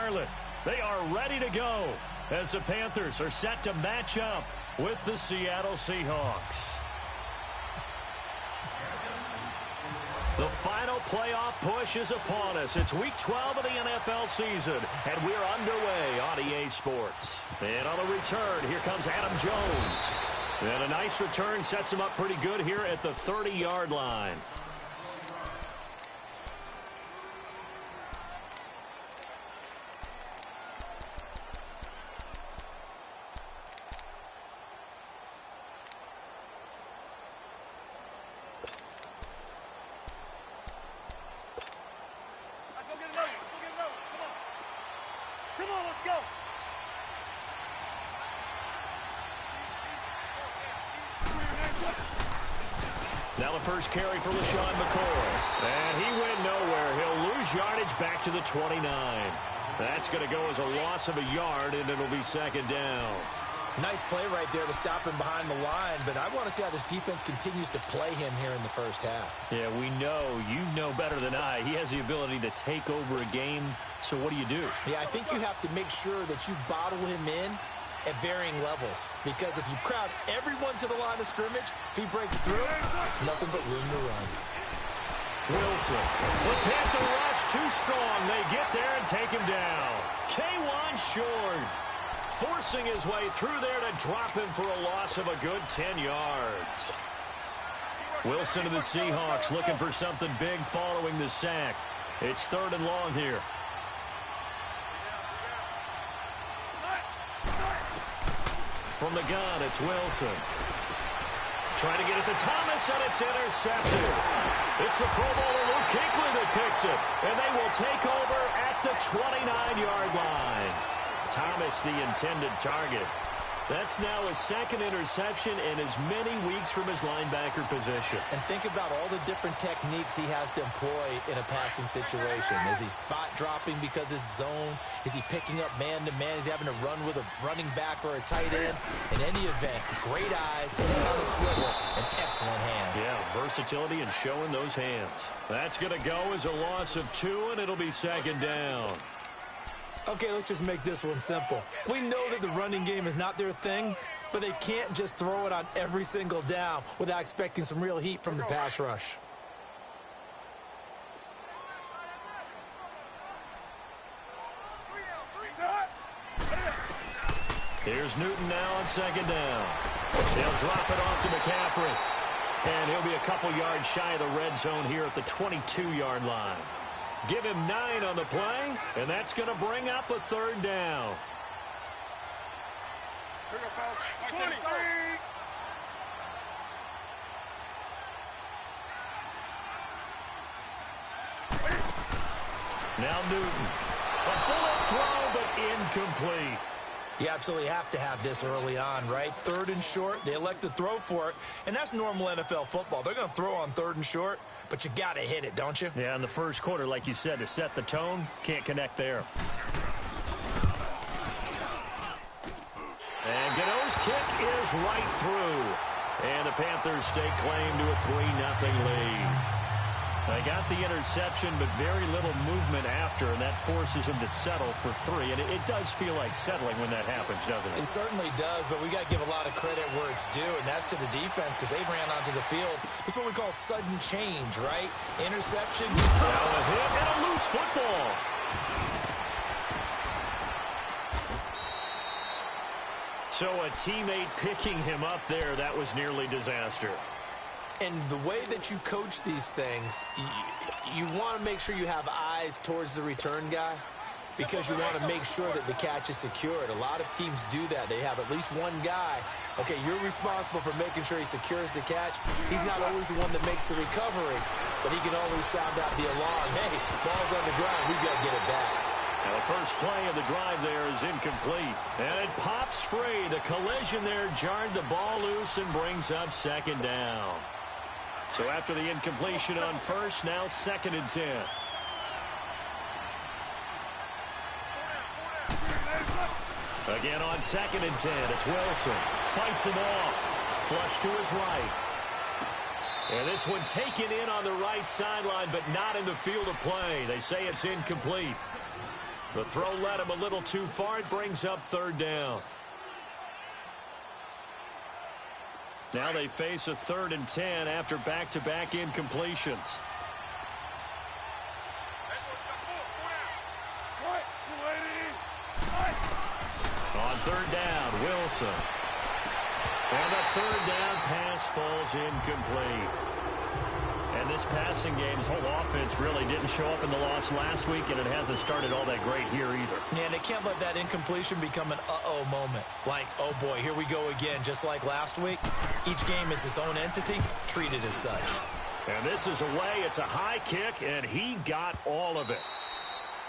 Charlotte. They are ready to go as the Panthers are set to match up with the Seattle Seahawks. The final playoff push is upon us. It's Week 12 of the NFL season, and we're underway on EA Sports. And on the return, here comes Adam Jones. And a nice return sets him up pretty good here at the 30-yard line. Now the first carry for LaShawn McCoy. And he went nowhere. He'll lose yardage back to the 29. That's going to go as a loss of a yard, and it'll be second down. Nice play right there to stop him behind the line, but I want to see how this defense continues to play him here in the first half. Yeah, we know. You know better than I. He has the ability to take over a game, so what do? Yeah, I think you have to make sure that you bottle him in at varying levels, because if you crowd everyone to the line of scrimmage, if he breaks through, it's nothing but room to run. Wilson. The Panther rush too strong. They get there and take him down. K1 short. Forcing his way through there to drop him for a loss of a good 10 yards. Wilson to the Seahawks looking for something big following the sack. It's 3rd and long here. From the gun, it's Wilson. Trying to get it to Thomas, and it's intercepted. It's the Pro Bowler Luke Kuechly that picks it, and they will take over at the 29-yard line. Thomas, the intended target. That's now his 2nd interception in as many weeks from his linebacker position. And think about all the different techniques he has to employ in a passing situation. Is he spot dropping because it's zone? Is he picking up man-to-man? Is he having to run with a running back or a tight end? In any event, great eyes, head on a swivel, and excellent hands. Yeah, versatility and showing those hands. That's going to go as a loss of 2, and it'll be second down. Okay, let's just make this one simple. We know that the running game is not their thing, but they can't just throw it on every single down without expecting some real heat from the pass rush. Here's Newton now on second down. They'll drop it off to McCaffrey. And he'll be a couple yards shy of the red zone here at the 22-yard line. Give him 9 on the play, and that's going to bring up a 3rd down. 23. Now Newton. A bullet throw, but incomplete. You absolutely have to have this early on, right? 3rd and short, they elect to throw for it, and that's normal NFL football. They're going to throw on 3rd and short, but you've got to hit it, don't you? Yeah, in the first quarter, like you said, to set the tone, can't connect there. And Gano's kick is right through. And the Panthers stake claim to a 3-0 lead. They got the interception, but very little movement after, and that forces him to settle for 3. And it does feel like settling when that happens, doesn't it? It certainly does, but we got to give a lot of credit where it's due, and that's to the defense because they ran onto the field. It's what we call sudden change, right? Interception. Now a hit and a loose football. So a teammate picking him up there, that was nearly disaster. And the way that you coach these things, you want to make sure you have eyes towards the return guy because you want to make sure that the catch is secured. A lot of teams do that. They have at least one guy. Okay, you're responsible for making sure he secures the catch. He's not always the one that makes the recovery, but he can always sound out the alarm. Hey, ball's on the ground. We got to get it back. Now the first play of the drive there is incomplete. And it pops free. The collision there jarred the ball loose and brings up second down. So after the incompletion on first, now 2nd and 10. Again on 2nd and 10, it's Wilson. Fights him off. Flush to his right. And this one taken in on the right sideline, but not in the field of play. They say it's incomplete. The throw led him a little too far. It brings up third down. Now they face a 3rd and 10 after back-to-back incompletions. On 3rd down, Wilson. And the 3rd down pass falls incomplete. And this passing game, his whole offense really didn't show up in the loss last week, and it hasn't started all that great here either. Yeah, and they can't let that incompletion become an uh-oh moment. Like, oh boy, here we go again, just like last week. Each game is its own entity, treated as such. And this is away. It's a high kick, and he got all of it.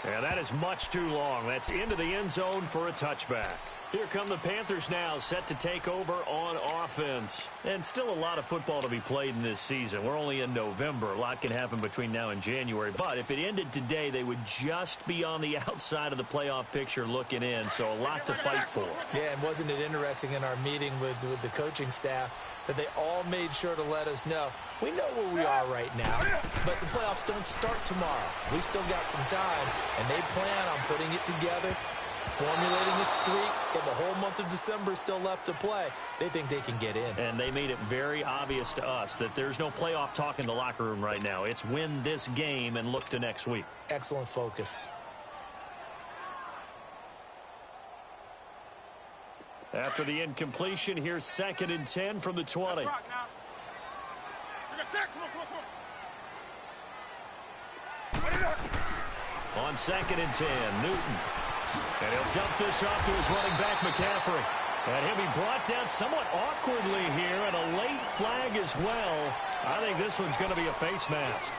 And that is much too long. That's into the end zone for a touchback. Here come the Panthers now, set to take over on offense. And still a lot of football to be played in this season. We're only in November. A lot can happen between now and January. But if it ended today, they would just be on the outside of the playoff picture looking in. So a lot to fight for. Yeah, and wasn't it interesting in our meeting with the coaching staff that they all made sure to let us know, we know where we are right now, but the playoffs don't start tomorrow. We still got some time, and they plan on putting it together, formulating a streak, and the whole month of December is still left to play. They think they can get in. And they made it very obvious to us that there's no playoff talk in the locker room right now. It's win this game and look to next week. Excellent focus. After the incompletion, here's 2nd and 10 from the 20. On 2nd and 10, Newton. And he'll dump this off to his running back, McCaffrey. And he'll be brought down somewhat awkwardly here, and a late flag as well. I think this one's going to be a face mask.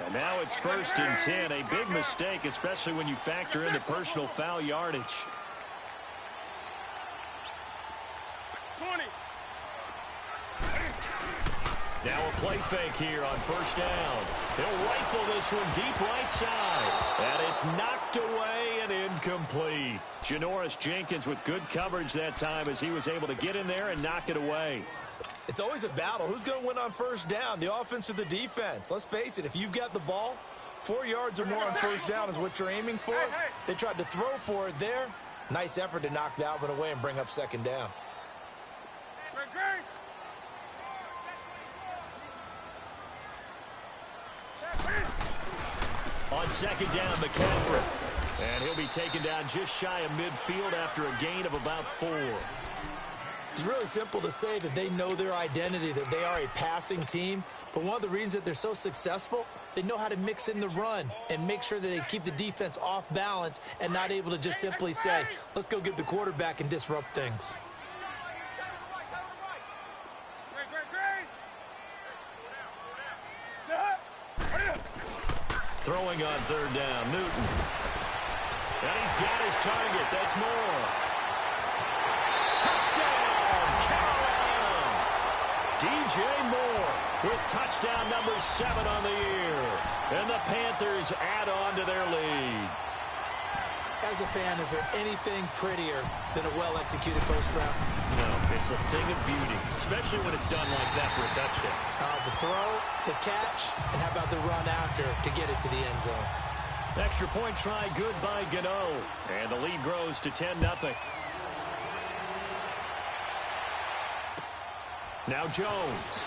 And now it's 1st and 10, a big mistake, especially when you factor in the personal foul yardage. 20. Now a play fake here on 1st down. He'll rifle this one deep right side. And it's knocked away and incomplete. Janoris Jenkins with good coverage that time as he was able to get in there and knock it away. It's always a battle. Who's going to win on 1st down, the offense or the defense? Let's face it, if you've got the ball, 4 yards or more on 1st down is what you're aiming for. They tried to throw for it there. Nice effort to knock that one away and bring up 2nd down. On 2nd down, McCaffrey. And he'll be taken down just shy of midfield after a gain of about 4. It's really simple to say that they know their identity, that they are a passing team. But one of the reasons that they're so successful, they know how to mix in the run and make sure that they keep the defense off balance and not able to just simply say, let's go get the quarterback and disrupt things. Throwing on 3rd down, Newton. And he's got his target. That's Moore. Touchdown, Carolina! DJ Moore with touchdown number 7 on the year. And the Panthers add on to their lead. As a fan, is there anything prettier than a well-executed post route? No, it's a thing of beauty, especially when it's done like that for a touchdown. The throw, the catch, and how about the run after to get it to the end zone? Extra point try, good by Gano. And the lead grows to 10-0. Now Jones.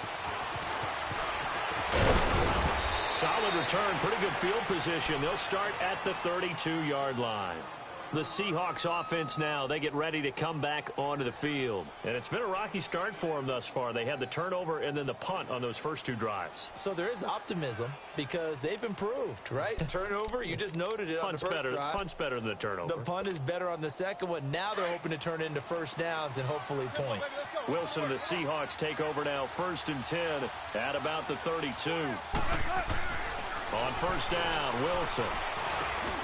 Solid return, pretty good field position. They'll start at the 32-yard line. The Seahawks offense now, they get ready to come back onto the field. And it's been a rocky start for them thus far. They had the turnover and then the punt on those first 2 drives. So there is optimism because they've improved, right? Turnover, you just noted it on the first drive. Punt's better than the turnover. The punt is better on the second one. Now they're hoping to turn into 1st downs and hopefully points. Wilson and the Seahawks take over now 1st and 10 at about the 32. On 1st down, Wilson.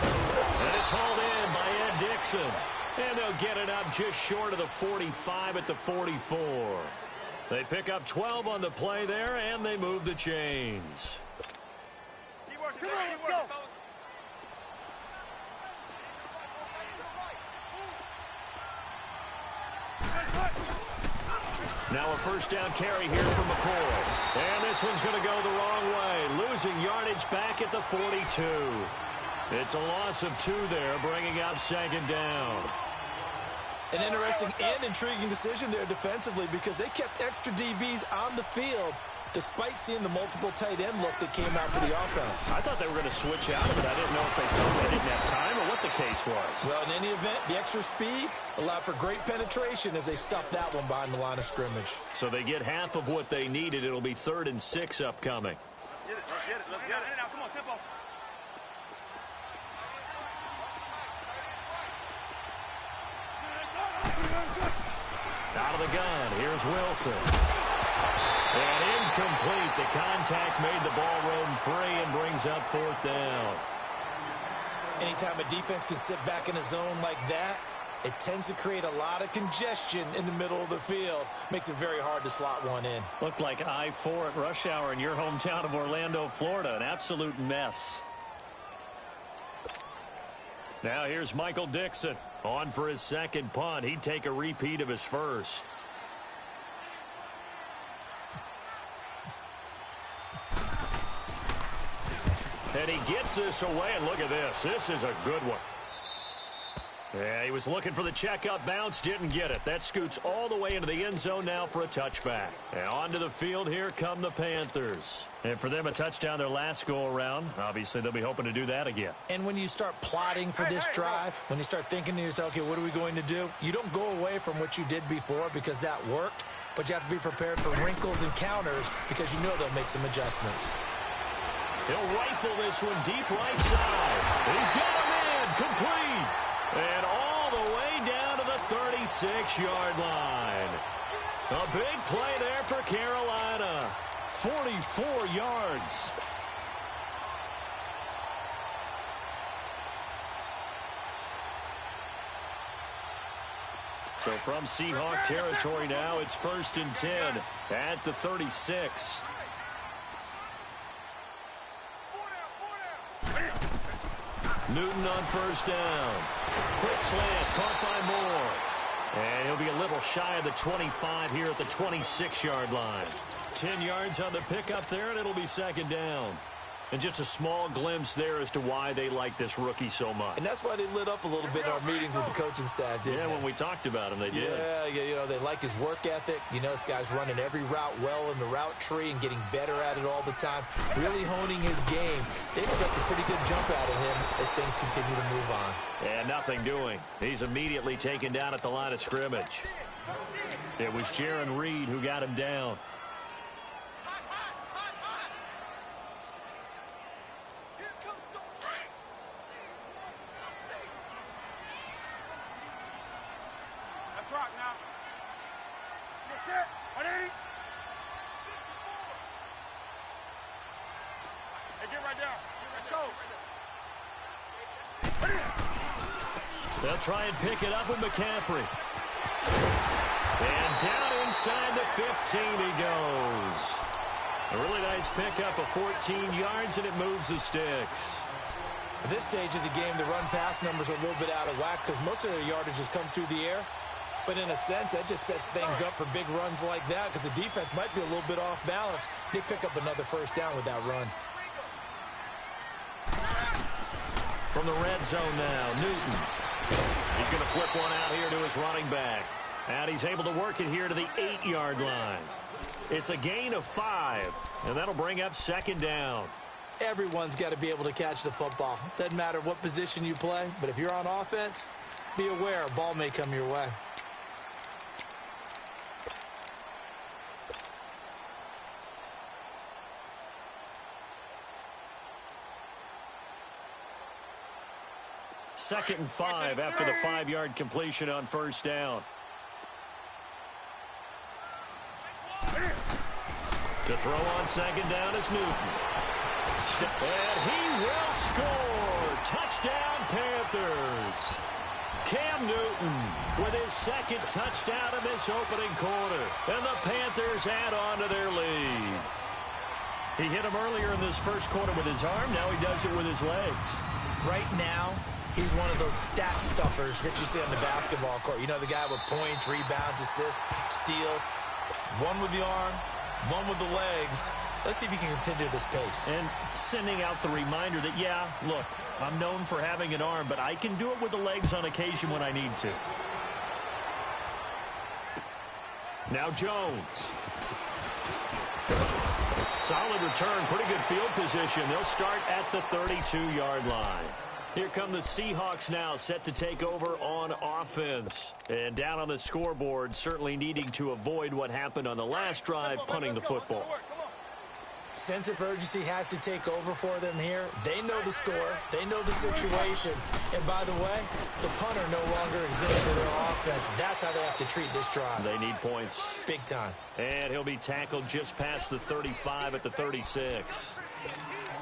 And it's hauled in by Ed Dixon. And they'll get it up just short of the 45 at the 44. They pick up 12 on the play there, and they move the chains. Come on, let's go. Now a first down carry here from McCoy. And this one's going to go the wrong way. Losing yardage back at the 42. It's a loss of 2 there, bringing up second down. An interesting and intriguing decision there defensively because they kept extra DBs on the field despite seeing the multiple tight end look that came out for the offense. I thought they were going to switch out of it. I didn't know if they thought they didn't have time or what the case was. Well, in any event, the extra speed allowed for great penetration as they stuffed that one behind the line of scrimmage. So they get half of what they needed. It'll be 3rd and 6 upcoming. Let's get it. Let's get it. Let's get it. Now, come on, tempo. Out of the gun. Here's Wilson. And incomplete. The contact made the ball roam free and brings up 4th down. Anytime a defense can sit back in a zone like that, it tends to create a lot of congestion in the middle of the field. Makes it very hard to slot one in. Looked like I-4 at rush hour in your hometown of Orlando, Florida. An absolute mess. Now here's Michael Dixon. On for his second punt. He'd take a repeat of his first. And he gets this away, and look at this. This is a good one. Yeah, he was looking for the checkup bounce, didn't get it. That scoots all the way into the end zone now for a touchback. And onto the field, here come the Panthers. And for them, a touchdown their last go-around. Obviously, they'll be hoping to do that again. And when you start plotting for this drive, when you start thinking to yourself, okay, what are we going to do? You don't go away from what you did before because that worked, but you have to be prepared for wrinkles and counters because you know they'll make some adjustments. He'll rifle this one deep right side. He's got him in, complete. And all the way down to the 36-yard line. A big play there for Carolina. 44 yards. So from Seahawk territory now, it's 1st and 10 at the 36. Newton on first down. Quick slant, caught by Moore. And he'll be a little shy of the 25 here at the 26-yard line. 10 yards on the pickup there, and it'll be second down. And just a small glimpse there as to why they like this rookie so much. And that's why they lit up a little bit in our meetings with the coaching staff, didn't they? Yeah, when we talked about him, they did. Yeah, you know, they like his work ethic. You know, this guy's running every route well in the route tree and getting better at it all the time, really honing his game. They expect a pretty good jump out of him as things continue to move on. And nothing doing. He's immediately taken down at the line of scrimmage. It was Jaron Reed who got him down. They'll try and pick it up with McCaffrey. And down inside the 15 he goes. A really nice pickup of 14 yards, and it moves the sticks. At this stage of the game, the run-pass numbers are a little bit out of whack because most of their yardage has come through the air. But in a sense, that just sets things up for big runs like that because the defense might be a little bit off balance. They pick up another first down with that run. From the red zone now, Newton. He's going to flip one out here to his running back. And he's able to work it here to the 8-yard line. It's a gain of 5, and that'll bring up second down. Everyone's got to be able to catch the football. Doesn't matter what position you play, but if you're on offense, be aware a ball may come your way. Second and 5 after the 5-yard completion on first down. To throw on second down is Newton. And he will score. Touchdown, Panthers. Cam Newton with his second touchdown in this opening quarter. And the Panthers add on to their lead. He hit him earlier in this first quarter with his arm. Now he does it with his legs. Right now, he's one of those stat stuffers that you see on the basketball court. You know, the guy with points, rebounds, assists, steals. One with the arm, one with the legs. Let's see if he can continue this pace. And sending out the reminder that, yeah, look, I'm known for having an arm, but I can do it with the legs on occasion when I need to. Now Jones. Solid return, pretty good field position. They'll start at the 32-yard line. Here come the Seahawks now, set to take over on offense. And down on the scoreboard, certainly needing to avoid what happened on the last drive, punting the football. Sense of urgency has to take over for them here. They know the score. They know the situation. And by the way, the punter no longer exists for their offense. That's how they have to treat this drive. They need points. Big time. And he'll be tackled just past the 35 at the 36.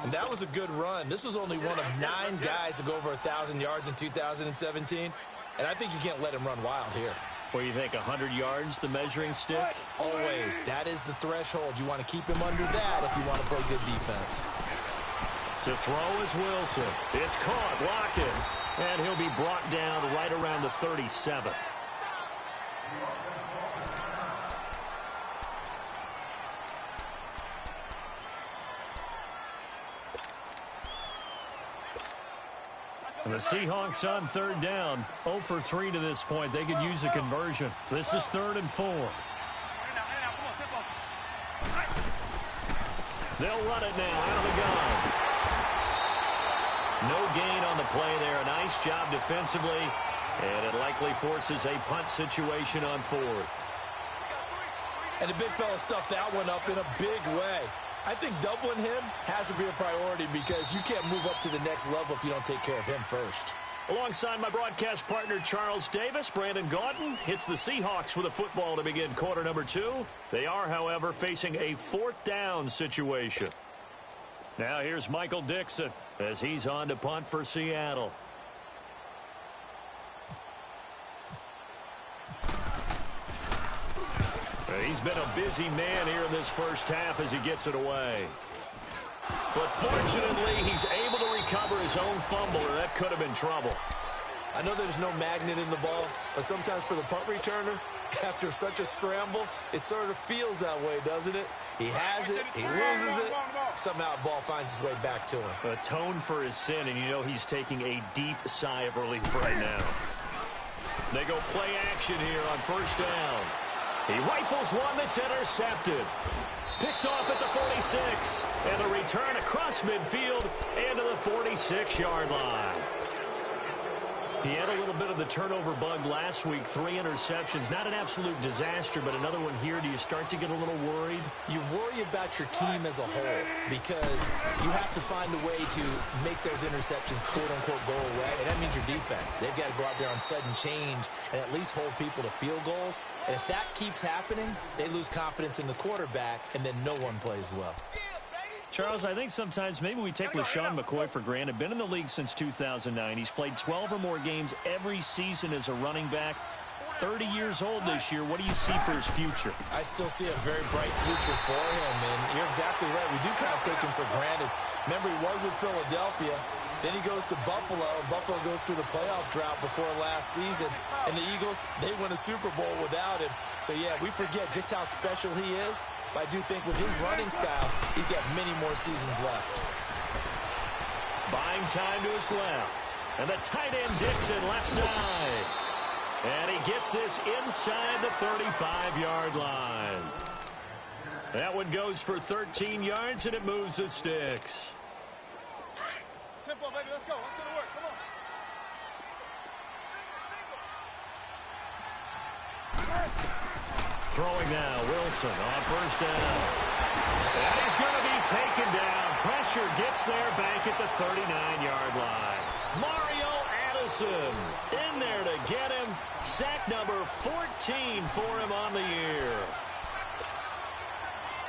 And that was a good run. This was only one of 9 guys to go over 1,000 yards in 2017. And I think you can't let him run wild here. What do you think, 100 yards, the measuring stick? Always. That is the threshold. You want to keep him under that if you want to play good defense. To throw is Wilson. It's caught, Lockett. And he'll be brought down right around the 37. And the Seahawks on third down. 0 for 3 to this point. They could use a conversion. This is 3rd and 4. They'll run it now out of the gun. No gain on the play there. A nice job defensively. And it likely forces a punt situation on 4th. And the big fella stuffed that one up in a big way. I think doubling him has to be a priority because you can't move up to the next level if you don't take care of him first. Alongside my broadcast partner, Charles Davis, Brandon Gaudin hits the Seahawks with a football to begin quarter number 2. They are, however, facing a 4th down situation. Now here's Michael Dixon as he's on to punt for Seattle. He's been a busy man here in this first half as he gets it away. But fortunately, he's able to recover his own fumble, or that could have been trouble. I know there's no magnet in the ball, but sometimes for the punt returner, after such a scramble, it sort of feels that way, doesn't it? He has it, he loses it, somehow the ball finds its way back to him. Atone for his sin, and you know he's taking a deep sigh of relief right now. They go play action here on first down. He rifles one that's intercepted. Picked off at the 46. And the return across midfield and to the 46-yard line. He had a little bit of the turnover bug last week. 3 interceptions. Not an absolute disaster, but another one here. Do you start to get a little worried? You worry about your team as a whole because you have to find a way to make those interceptions quote-unquote go away, and that means your defense. They've got to go out there on sudden change and at least hold people to field goals. And if that keeps happening, they lose confidence in the quarterback, and then no one plays well. Charles, I think sometimes maybe we take LaShawn McCoy for granted. Been in the league since 2009. He's played 12 or more games every season as a running back. 30 years old this year. What do you see for his future? I still see a very bright future for him, and you're exactly right. We do kind of take him for granted. Remember, he was with Philadelphia. Then he goes to Buffalo. Buffalo goes through the playoff drought before last season. And the Eagles, they win a Super Bowl without him. So, yeah, we forget just how special he is. But I do think with his running style, he's got many more seasons left. Buying time to his left. And the tight end Dixon left side. And he gets this inside the 35-yard line. That one goes for 13 yards, and it moves the sticks. Tempo, baby, let's go. Let's go to work. Come on. Throwing now, Wilson on first down. And he's going to be taken down. Pressure gets there back at the 39-yard line. Mario Addison in there to get him. Sack number 14 for him on the year.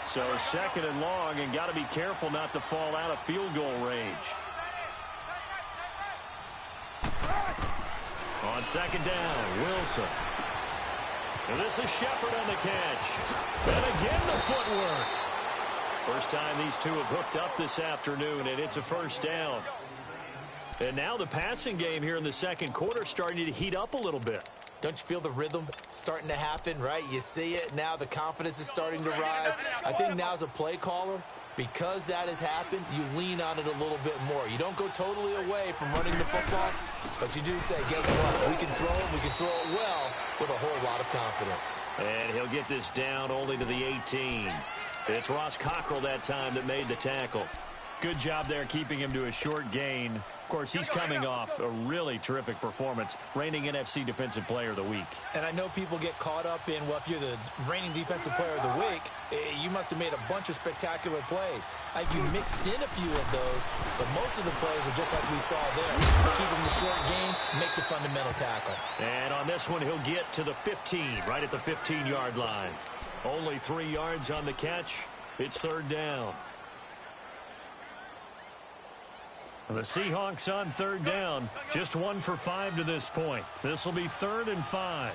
So 2nd and long, and got to be careful not to fall out of field goal range. On 2nd down, Wilson. And this is Shepard on the catch. And again the footwork. First time these two have hooked up this afternoon, and it's a first down. And now the passing game here in the second quarter starting to heat up a little bit. Don't you feel the rhythm starting to happen, right? You see it now. The confidence is starting to rise. I think now as a play caller, because that has happened, you lean on it a little bit more. You don't go totally away from running the football, but you do say, guess what? We can throw it. We can throw it well with a whole lot of confidence. And he'll get this down only to the 18. It's Ross Cockrell that time that made the tackle. Good job there keeping him to a short gain. Of course, he's coming off a really terrific performance, reigning NFC Defensive Player of the Week. And I know people get caught up in, well, if you're the reigning Defensive Player of the Week, you must have made a bunch of spectacular plays. You mixed in a few of those, but most of the plays are just like we saw there. Keep them to short gains, make the fundamental tackle. And on this one, he'll get to the 15, right at the 15-yard line. Only 3 yards on the catch. It's third down. The Seahawks on third down, just 1 for 5 to this point. This will be 3rd and 5.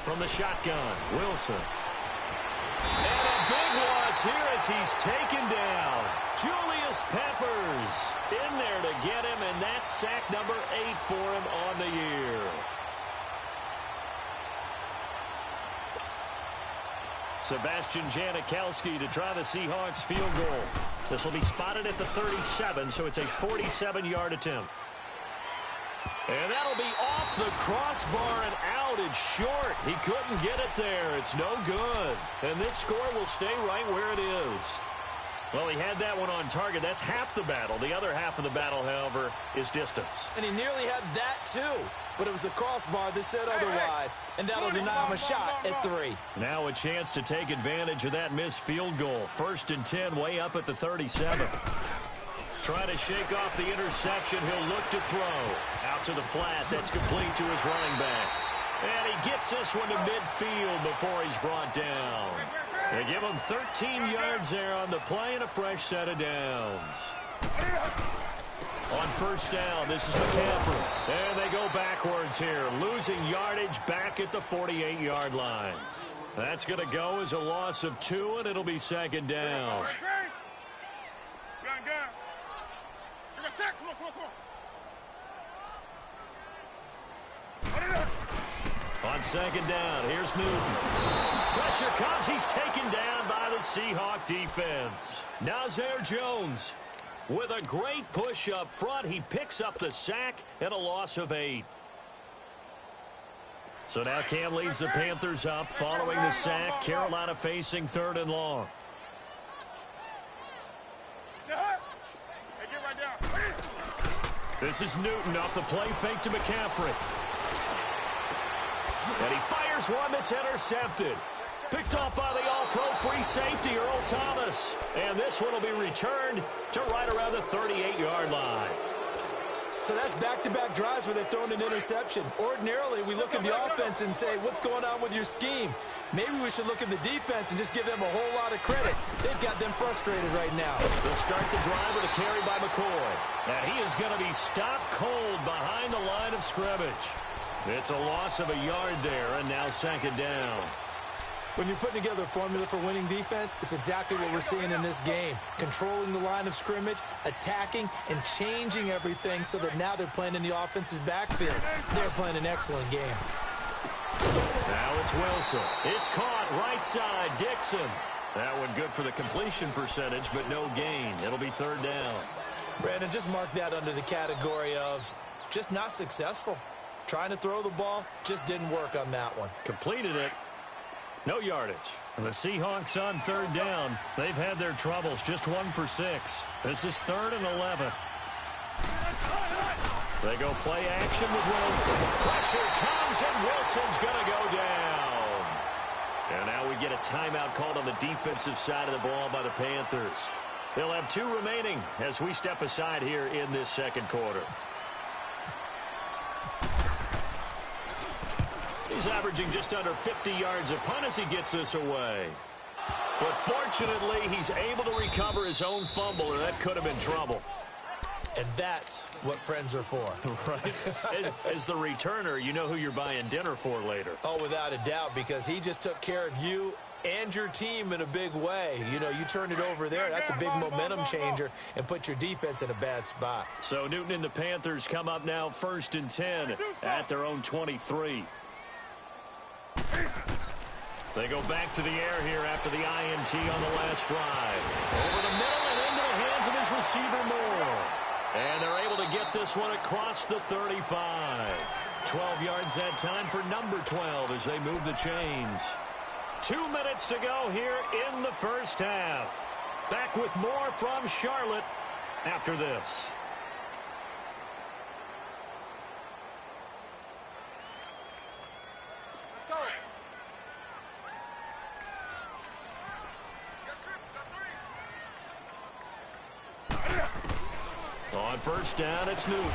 From the shotgun, Wilson. And a big loss here as he's taken down. Julius Peppers in there to get him, and that's sack number 8 for him on the year. Sebastian Janikowski to try the Seahawks field goal. This will be spotted at the 37, so it's a 47-yard attempt. And that'll be off the crossbar and out. It's short. He couldn't get it there. It's no good. And this score will stay right where it is. Well, he had that one on target. That's half the battle. The other half of the battle, however, is distance. And he nearly had that, too. But it was the crossbar that said otherwise. And that'll deny him a shot at 3. Now a chance to take advantage of that missed field goal. 1st and 10, way up at the 37. Trying to shake off the interception. He'll look to throw. Out to the flat. That's complete to his running back. And he gets this one to midfield before he's brought down. They give him 13 yards there on the play and a fresh set of downs. On first down, this is McCaffrey. And they go backwards here, losing yardage back at the 48-yard line. That's going to go as a loss of 2, and it'll be 2nd down. On 2nd down, here's Newton. Pressure comes. He's taken down by the Seahawk defense. Nazir Jones with a great push up front. He picks up the sack and a loss of 8. So now Cam leads the Panthers up following the sack. Carolina facing 3rd and long. This is Newton off the play fake to McCaffrey. And he fires one that's intercepted. Picked off by the all-pro free safety, Earl Thomas. And this one will be returned to right around the 38-yard line. So that's back-to-back drives where they've thrown an interception. Ordinarily, we look at the offense and say, what's going on with your scheme? Maybe we should look at the defense and just give them a whole lot of credit. They've got them frustrated right now. They'll start the drive with a carry by McCoy. And he is going to be stopped cold behind the line of scrimmage. It's a loss of a yard there, and now 2nd down. When you're putting together a formula for winning defense, it's exactly what we're seeing in this game. Controlling the line of scrimmage, attacking, and changing everything so that now they're playing in the offense's backfield. They're playing an excellent game. Now it's Wilson. It's caught right side, Dixon. That one good for the completion percentage, but no gain. It'll be 3rd down. Brandon, just mark that under the category of just not successful. Trying to throw the ball, just didn't work on that one. Completed it. No yardage. And the Seahawks on 3rd down. They've had their troubles. Just 1 for 6. This is 3rd and 11. They go play action with Wilson. Pressure comes, and Wilson's going to go down. And now we get a timeout called on the defensive side of the ball by the Panthers. They'll have 2 remaining as we step aside here in this 2nd quarter. He's averaging just under 50 yards a punt as he gets this away. But fortunately, he's able to recover his own fumble, and that could have been trouble. And that's what friends are for. Right. As the returner, you know who you're buying dinner for later. Oh, without a doubt, because he just took care of you and your team in a big way. You know, you turned it over there. That's a big momentum changer and put your defense in a bad spot. So Newton and the Panthers come up now 1st and 10 at their own 23. They go back to the air here after the INT on the last drive. Over the middle and into the hands of his receiver Moore. And they're able to get this one across the 35. 12 yards that time for number 12 as they move the chains. 2 minutes to go here in the first half. Back with more from Charlotte after this. On first down, it's Newton.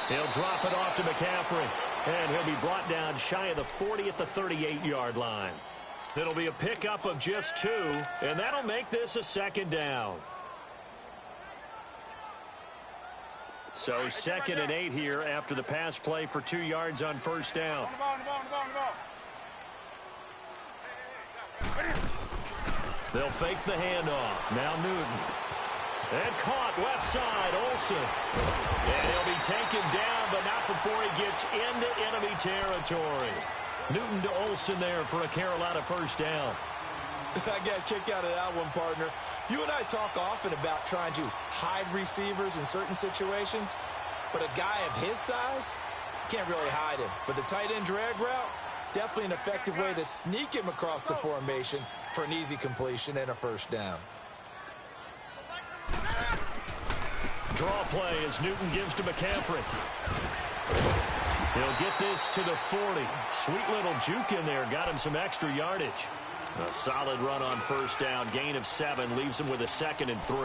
He'll drop it off to McCaffrey. And he'll be brought down shy of the 40 at the 38-yard line. It'll be a pickup of just 2, and that'll make this a 2nd down. So 2nd and 8 here after the pass play for 2 yards on first down. They'll fake the handoff. Now Newton. And caught left side, Olsen. And he'll be taken down, but not before he gets into enemy territory. Newton to Olsen there for a Carolina first down. I got a kick out of that one, partner. You and I talk often about trying to hide receivers in certain situations, but a guy of his size can't really hide him. But the tight end drag route, definitely an effective way to sneak him across the formation for an easy completion and a first down. Draw play as Newton gives to McCaffrey. He'll get this to the 40. Sweet little juke in there. Got him some extra yardage. A solid run on first down. Gain of 7. Leaves him with a 2nd and 3.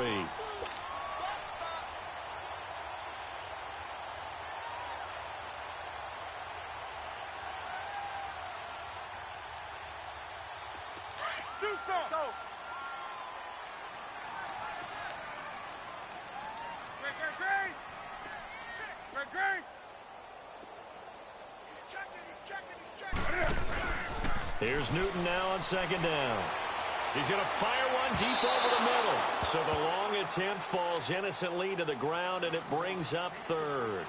Do something. Go. Great. Here's Newton now on 2nd down. He's going to fire one deep over the middle. So the long attempt falls innocently to the ground, and it brings up 3rd.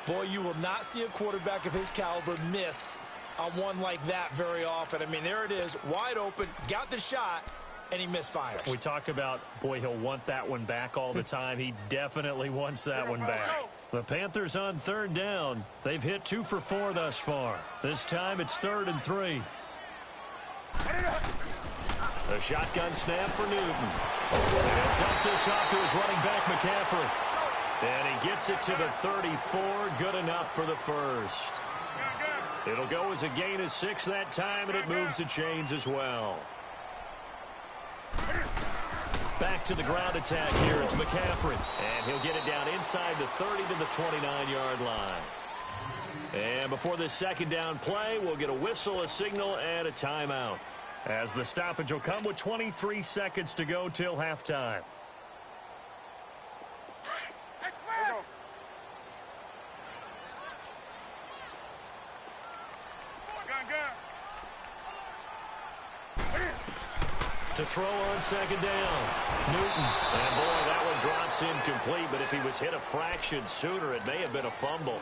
Boy, you will not see a quarterback of his caliber miss on one like that very often. I mean, there it is, wide open, got the shot, and he misfires. We talk about, boy, he'll want that one back all the time. He definitely wants that one back. The Panthers on 3rd down. They've hit 2 for 4 thus far. This time it's 3rd and 3. A shotgun snap for Newton. He'll dump this off to his running back, McCaffrey. And he gets it to the 34. Good enough for the first. It'll go as a gain of 6 that time, and it moves the chains as well. Back to the ground attack here. It's McCaffrey. And he'll get it down inside the 30 to the 29-yard line. And before this 2nd down play, we'll get a whistle, a signal, and a timeout. As the stoppage will come with 23 seconds to go till halftime. To throw on 2nd down. Newton. And boy, that one drops incomplete, but if he was hit a fraction sooner, it may have been a fumble.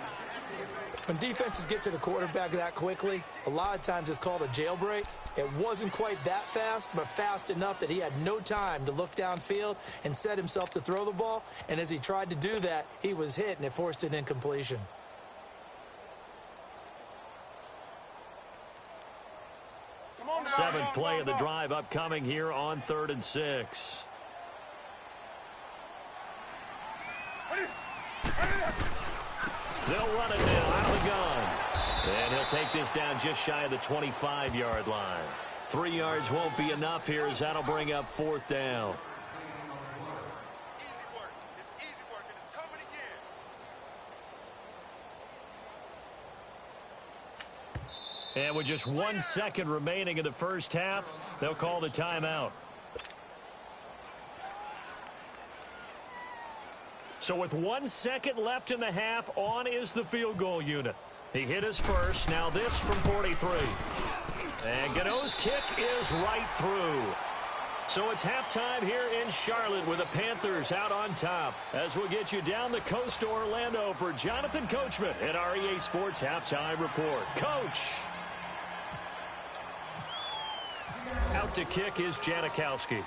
When defenses get to the quarterback that quickly, a lot of times it's called a jailbreak. It wasn't quite that fast, but fast enough that he had no time to look downfield and set himself to throw the ball. And as he tried to do that, he was hit, and it forced an incompletion. Seventh play of the drive upcoming here on 3rd and 6. They'll run it now out of the gun. And he'll take this down just shy of the 25-yard line. 3 yards won't be enough here as that'll bring up 4th down. Easy work. It's easy work, and it's coming again. And with just 1 second remaining in the first half, they'll call the timeout. So with 1 second left in the half, on is the field goal unit. He hit his first. Now this from 43. And Gano's kick is right through. So it's halftime here in Charlotte with the Panthers out on top. As we'll get you down the coast to Orlando for Jonathan Coachman at our EA Sports Halftime Report. Coach! Out to kick is Janikowski.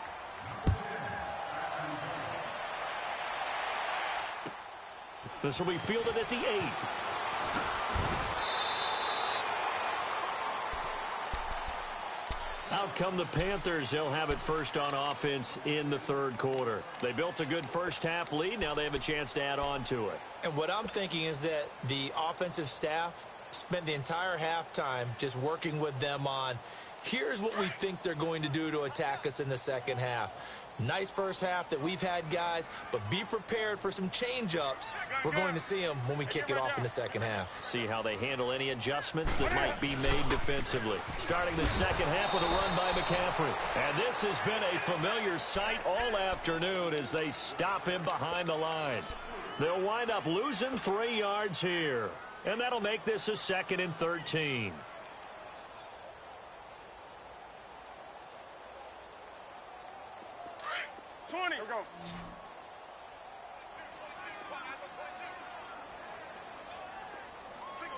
This will be fielded at the 8. Out come the Panthers. They'll have it first on offense in the third quarter. They built a good first half lead. Now they have a chance to add on to it. And what I'm thinking is that the offensive staff spent the entire halftime just working with them on, here's what we think they're going to do to attack us in the second half. Nice first half that we've had, guys, but be prepared for some change-ups. We're going to see them when we kick it off in the second half. See how they handle any adjustments that might be made defensively. Starting the second half with a run by McCaffrey. And this has been a familiar sight all afternoon as they stop him behind the line. They'll wind up losing 3 yards here. And that'll make this a 2nd and 13. Here we go.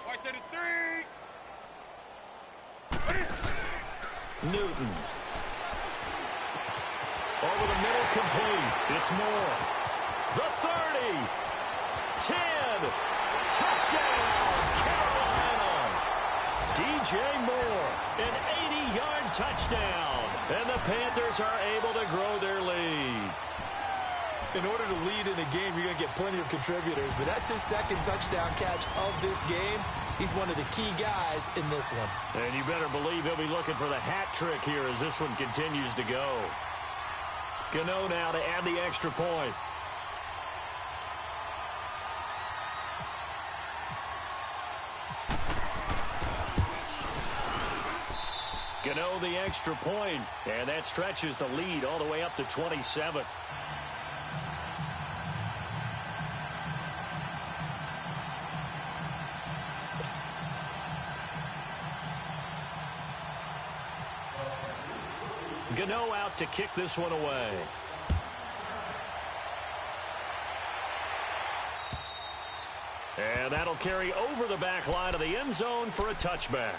Right there to 3. Newton. Over the middle, complete. It's Moore. The 30. 10. Touchdown, Carolina. DJ Moore, an 80-yard touchdown. And the Panthers are able to grow their lead. In order to lead in a game, you're going to get plenty of contributors, but that's his 2nd touchdown catch of this game. He's one of the key guys in this one. And you better believe he'll be looking for the hat trick here as this one continues to go. Gano now to add the extra point. Gano the extra point, and that stretches the lead all the way up to 27. Gano out to kick this one away. And that'll carry over the back line of the end zone for a touchback.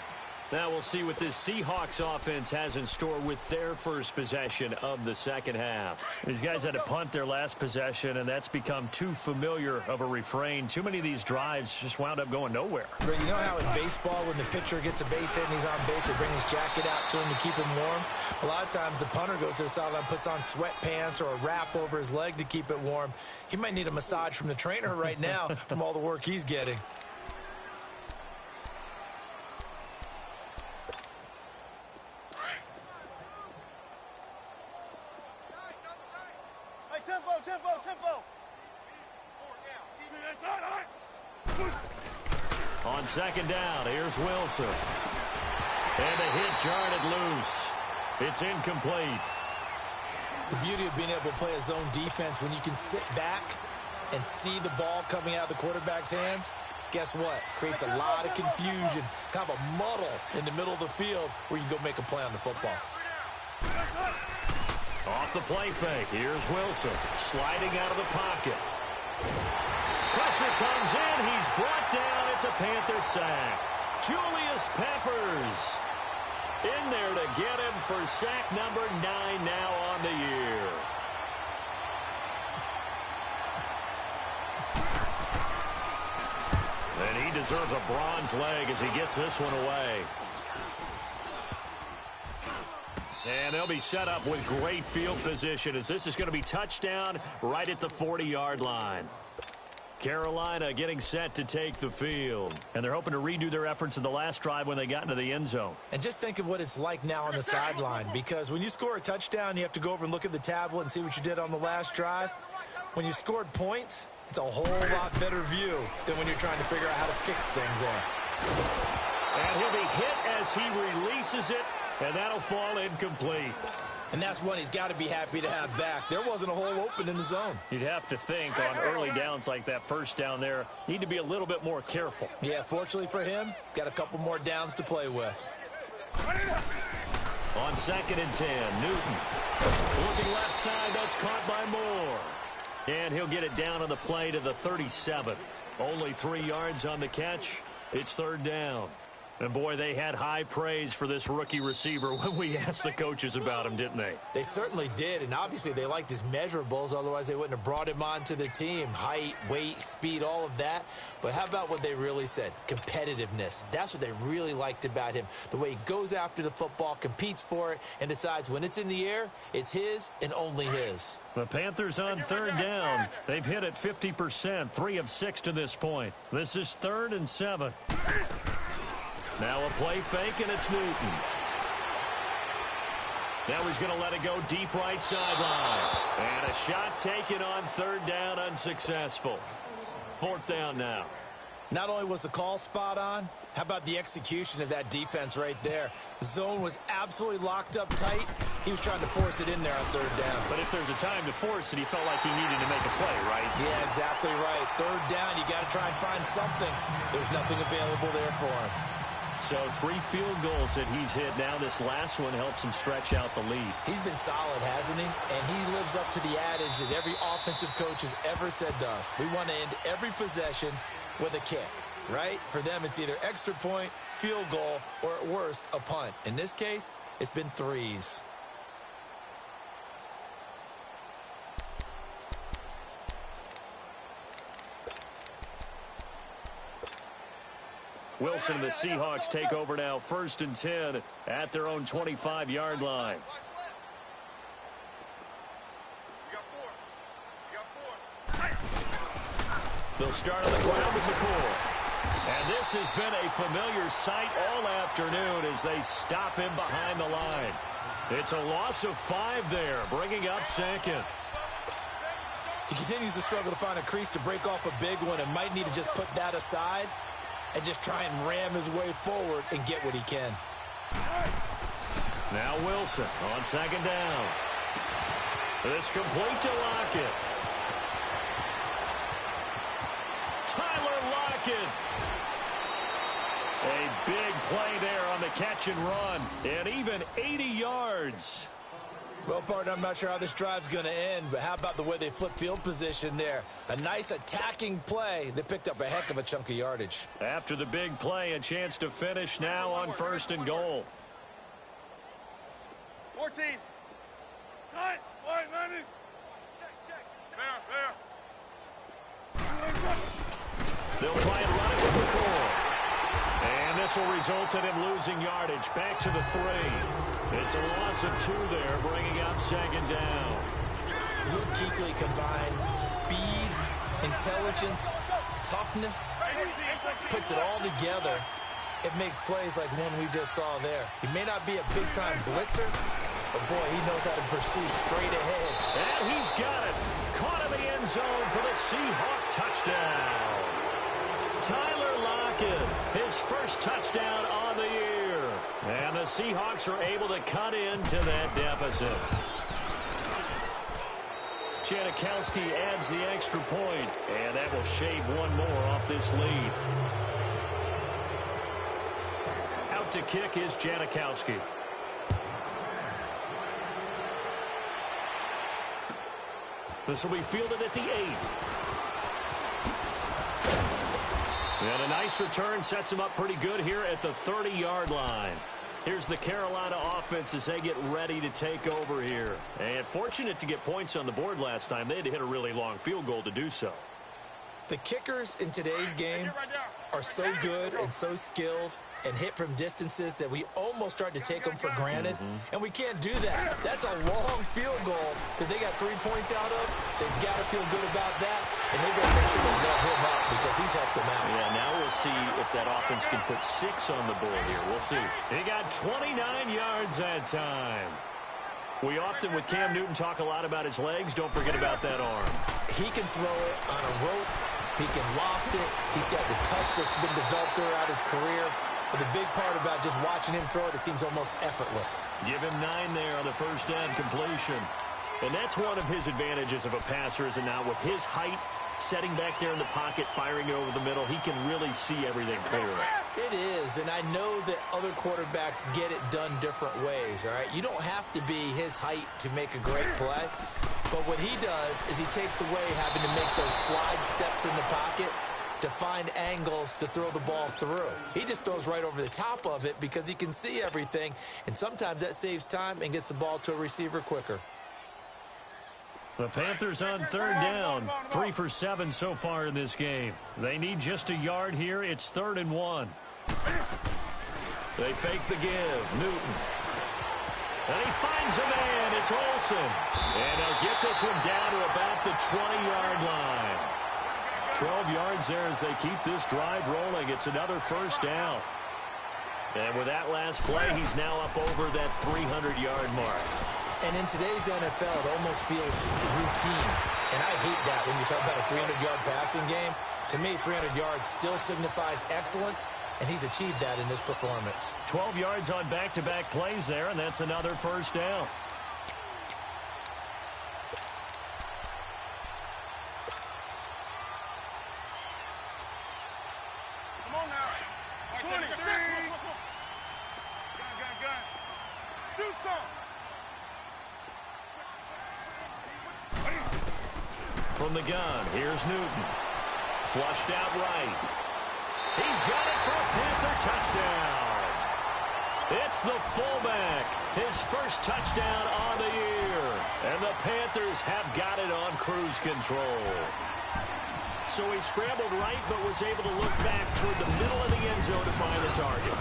Now we'll see what this Seahawks offense has in store with their first possession of the second half. These guys had to punt their last possession, and that's become too familiar of a refrain. Too many of these drives just wound up going nowhere. But you know how in baseball, when the pitcher gets a base hit and he's on base, they bring his jacket out to him to keep him warm? A lot of times the punter goes to the sideline, puts on sweatpants or a wrap over his leg to keep it warm. He might need a massage from the trainer right now from all the work he's getting. Tempo. On second down, here's Wilson. And a hit jarred it loose. It's incomplete. The beauty of being able to play a zone defense when you can sit back and see the ball coming out of the quarterback's hands, guess what? Creates a lot of confusion, kind of a muddle in the middle of the field where you go make a play on the football. Off the play fake, here's Wilson, sliding out of the pocket. Pressure comes in, he's brought down, it's a Panther sack. Julius Peppers in there to get him for sack number 9 now on the year. And he deserves a bronze leg as he gets this one away. And they'll be set up with great field position as this is going to be touchdown right at the 40-yard line. Carolina getting set to take the field. And they're hoping to redo their efforts in the last drive when they got into the end zone. And just think of what it's like now on the sideline, because when you score a touchdown, you have to go over and look at the tablet and see what you did on the last drive. When you scored points, it's a whole lot better view than when you're trying to figure out how to fix things there. And he'll be hit as he releases it and that'll fall incomplete. And that's one he's got to be happy to have back. There wasn't a hole open in the zone. You'd have to think on early downs like that first down there, need to be a little bit more careful. Yeah, fortunately for him, got a couple more downs to play with. On 2nd and 10, Newton. Looking left side, that's caught by Moore. And he'll get it down on the play to the 37. Only 3 yards on the catch. It's 3rd down. And, boy, they had high praise for this rookie receiver when we asked the coaches about him, didn't they? They certainly did, and obviously they liked his measurables. Otherwise, they wouldn't have brought him onto the team. Height, weight, speed, all of that. But how about what they really said? Competitiveness. That's what they really liked about him. The way he goes after the football, competes for it, and decides when it's in the air, it's his and only his. The Panthers on 3rd down. They've hit it 50%, 3 of 6 to this point. This is 3rd and 7. Now a play fake, and it's Newton. Now he's going to let it go deep right sideline. And a shot taken on 3rd down, unsuccessful. 4th down now. Not only was the call spot on, how about the execution of that defense right there? The zone was absolutely locked up tight. He was trying to force it in there on 3rd down. But if there's a time to force it, he felt like he needed to make a play, right? Yeah, exactly right. 3rd down, you got to try and find something. There's nothing available there for him. So 3 field goals that he's hit now. This last one helps him stretch out the lead. He's been solid, hasn't he? And he lives up to the adage that every offensive coach has ever said to us. We want to end every possession with a kick, right? For them, it's either extra point, field goal, or at worst, a punt. In this case, it's been 3s. Wilson and the Seahawks take over now, 1st and 10 at their own 25-yard line. They'll start on the ground with McCoy. And this has been a familiar sight all afternoon as they stop him behind the line. It's a loss of 5 there, bringing up 2nd. He continues to struggle to find a crease to break off a big one and might need to just put that aside and just try and ram his way forward and get what he can. Now Wilson on 2nd down. It's complete to Lockett. Tyler Lockett. A big play there on the catch and run. And even 80 yards. Well, partner, I'm not sure how this drive's going to end, but how about the way they flip field position there? A nice attacking play. They picked up a heck of a chunk of yardage. After the big play, a chance to finish now on 1st and goal. 14. Tight. Wide, 90. Check. There. They'll try and run it with McCoy. And this will result in him losing yardage. Back to the 3. It's a loss of 2 there, bringing up 2nd down. Luke Kuechly combines speed, intelligence, toughness, puts it all together. It makes plays like one we just saw there. He may not be a big-time blitzer, but, boy, he knows how to pursue straight ahead. And he's got it. Caught in the end zone for the Seahawk touchdown. Tyler Lockett, his first touchdown on the year. And the Seahawks are able to cut into that deficit. Janikowski adds the extra point, and that will shave 1 more off this lead. Out to kick is Janikowski. This will be fielded at the 8. And a nice return sets him up pretty good here at the 30-yard line. Here's the Carolina offense as they get ready to take over here. And fortunate to get points on the board last time. They had to hit a really long field goal to do so. The kickers in today's game are so good and so skilled and hit from distances that we almost start to take them for granted. And we can't do that. That's a long field goal that they got 3 points out of. They've got to feel good about that. And they better make sure they let him up because he's helped them out. Yeah, now we'll see if that offense can put 6 on the board here. We'll see. He got 29 yards that time. We often, with Cam Newton, talk a lot about his legs. Don't forget about that arm. He can throw it on a rope. He can loft it. He's got the touch that's been developed throughout his career. But the big part about just watching him throw it seems almost effortless. Give him 9 there on the first down completion. And that's one of his advantages of a passer, is it not? With his height, setting back there in the pocket, firing it over the middle, he can really see everything clearly. It is, and I know that other quarterbacks get it done different ways, all right? You don't have to be his height to make a great play, but what he does is he takes away having to make those slide steps in the pocket to find angles to throw the ball through. He just throws right over the top of it because he can see everything, and sometimes that saves time and gets the ball to a receiver quicker. The Panthers on third down, 3 for 7 so far in this game. They need just a yard here. It's 3rd and 1. They fake the give. Newton. And he finds a man. It's Olsen. And they'll get this one down to about the 20-yard line. 12 yards there as they keep this drive rolling. It's another first down. And with that last play, he's now up over that 300-yard mark. And in today's NFL, it almost feels routine. And I hate that when you talk about a 300-yard passing game. To me, 300 yards still signifies excellence, and he's achieved that in this performance. 12 yards on back-to-back plays there, and that's another first down. Come on now. 23. Gun. Do something. From the gun, here's Newton. Flushed out right. He's got it for a Panther touchdown. It's the fullback. His first touchdown on the year. And the Panthers have got it on cruise control. So he scrambled right, but was able to look back toward the middle of the end zone to find the target.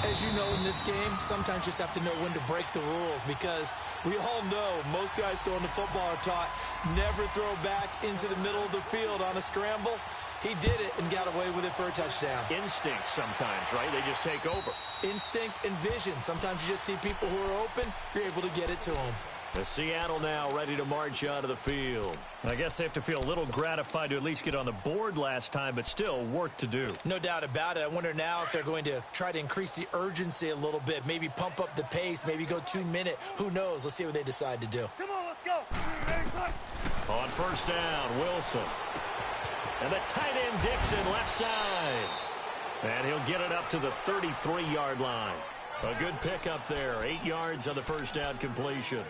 As you know, in this game, sometimes you just have to know when to break the rules, because we all know most guys throwing the football are taught never throw back into the middle of the field on a scramble. He did it and got away with it for a touchdown. Instinct sometimes, right? They just take over. Instinct and vision. Sometimes you just see people who are open, you're able to get it to them. The Seattle now ready to march onto the field. I guess they have to feel a little gratified to at least get on the board last time, but still work to do. No doubt about it. I wonder now if they're going to try to increase the urgency a little bit, maybe pump up the pace, maybe go 2-minute. Who knows? Let's see what they decide to do. Come on, let's go. On first down, Wilson. And the tight end Dixon left side. And he'll get it up to the 33-yard line. A good pickup there. 8 yards on the first down completion.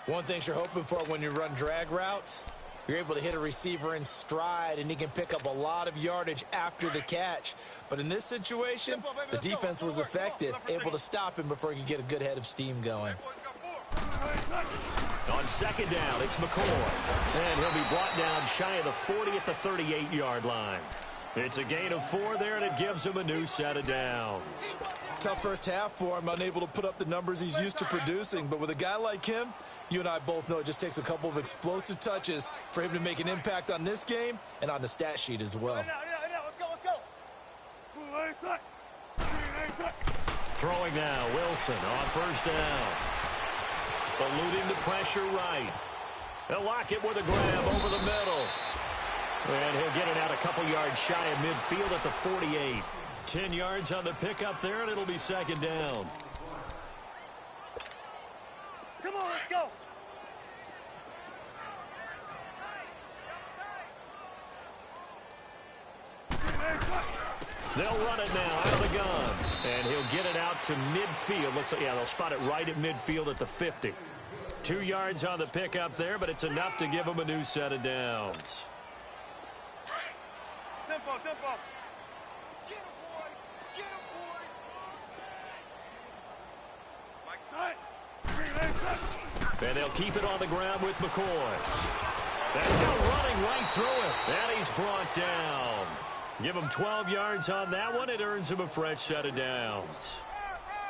One thing you're hoping for when you run drag routes, you're able to hit a receiver in stride, and he can pick up a lot of yardage after the catch. But in this situation, the defense was effective, able to stop him before he could get a good head of steam going. On second down, it's McCoy. And he'll be brought down shy of the 40 at the 38-yard line. It's a gain of 4 there, and it gives him a new set of downs. Tough first half for him, unable to put up the numbers he's used to producing. But with a guy like him, you and I both know it just takes a couple of explosive touches for him to make an impact on this game and on the stat sheet as well. Let's go. Throwing now, Wilson on first down. Eluding the pressure right. They'll lock it with a grab over the middle. And he'll get it out a couple yards shy of midfield at the 48. 10 yards on the pickup there, and it'll be second down. Come on, let's go. They'll run it now out of the gun. And he'll get it out to midfield. Looks like, yeah, they'll spot it right at midfield at the 50. 2 yards on the pickup there, but it's enough to give him a new set of downs. Tempo. Get him, boy. And they'll keep it on the ground with McCoy. And they're running right through it. And he's brought down. Give him 12 yards on that one. It earns him a fresh set of downs.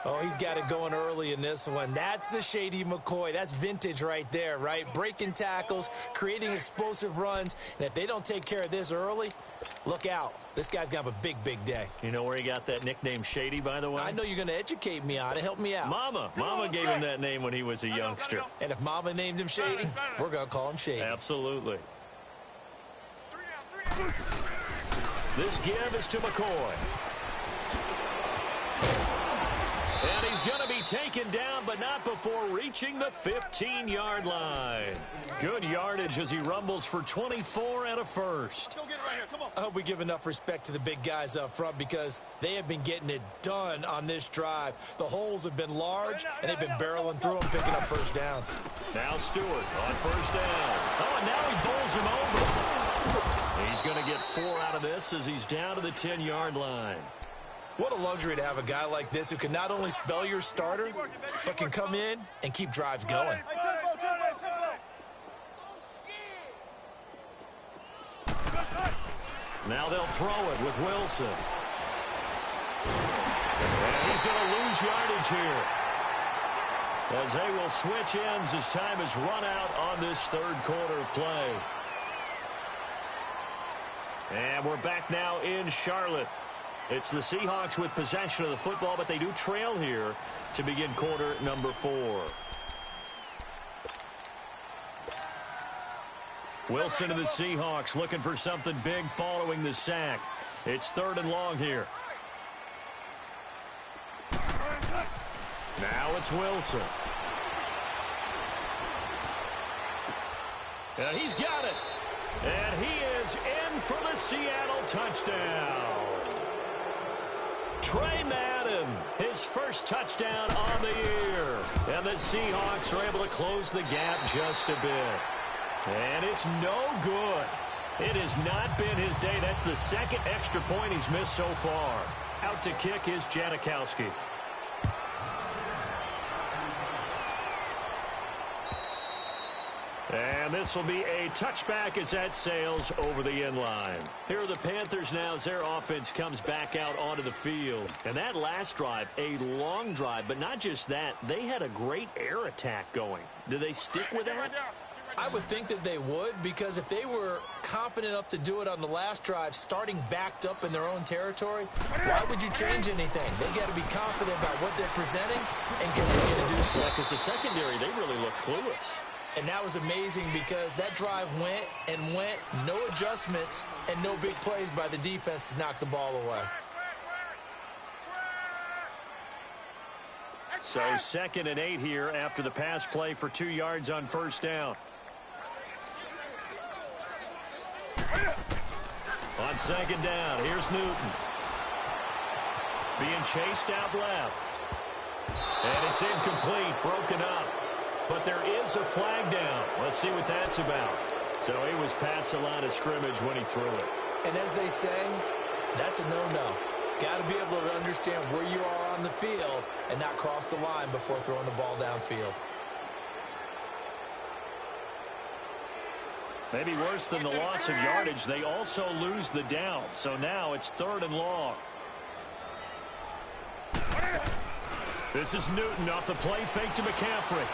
Oh, he's got it going early in this one. That's the Shady McCoy. That's vintage right there, right? Breaking tackles, creating explosive runs. And if they don't take care of this early, look out. This guy's going to have a big, big day. You know where he got that nickname Shady, by the way? I know you're going to educate me on it. Help me out. Mama gave him that name when he was a youngster. And if Mama named him Shady, we're going to call him Shady. Absolutely. This give is to McCoy. taken down, but not before reaching the 15-yard line. Good yardage as he rumbles for 24 and a first. Let's go get it right here. Come on. I hope we give enough respect to the big guys up front because they have been getting it done on this drive. The holes have been large, and they've been barreling through them, picking up first downs. Now Stewart on first down. Oh, and now he bowls him over. He's going to get 4 out of this as he's down to the 10-yard line. What a luxury to have a guy like this who can not only spell your starter, but can come in and keep drives going. Hey, tempo. Now they'll throw it with Wilson. And he's going to lose yardage here, as they will switch ends as time is run out on this third quarter of play. And we're back now in Charlotte. It's the Seahawks with possession of the football, but they do trail here to begin quarter number 4. Wilson to the Seahawks looking for something big following the sack. It's 3rd and long here. Now it's Wilson. And he's got it. And he is in for the Seattle touchdown. Trey Madden, his first touchdown on the year. And the Seahawks are able to close the gap just a bit. And it's no good. It has not been his day. That's the second extra point he's missed so far. Out to kick is Janikowski. And this will be a touchback as that sails over the end line. Here are the Panthers now as their offense comes back out onto the field. And that last drive, a long drive, but not just that. They had a great air attack going. Do they stick with that? I would think that they would, because if they were confident enough to do it on the last drive, starting backed up in their own territory, why would you change anything? They got to be confident about what they're presenting and continue to do so. Yeah, because the secondary, they really look clueless. And that was amazing because that drive went and went, no adjustments, and no big plays by the defense to knock the ball away. So 2nd and 8 here after the pass play for 2 yards on first down. On 2nd down, here's Newton. Being chased out left. And it's incomplete, broken up. But there is a flag down. Let's see what that's about. So he was past the line of scrimmage when he threw it. And as they say, that's a no-no. Got to be able to understand where you are on the field and not cross the line before throwing the ball downfield. Maybe worse than the loss of yardage, they also lose the down. So now it's 3rd and long. This is Newton off the play fake to McCaffrey.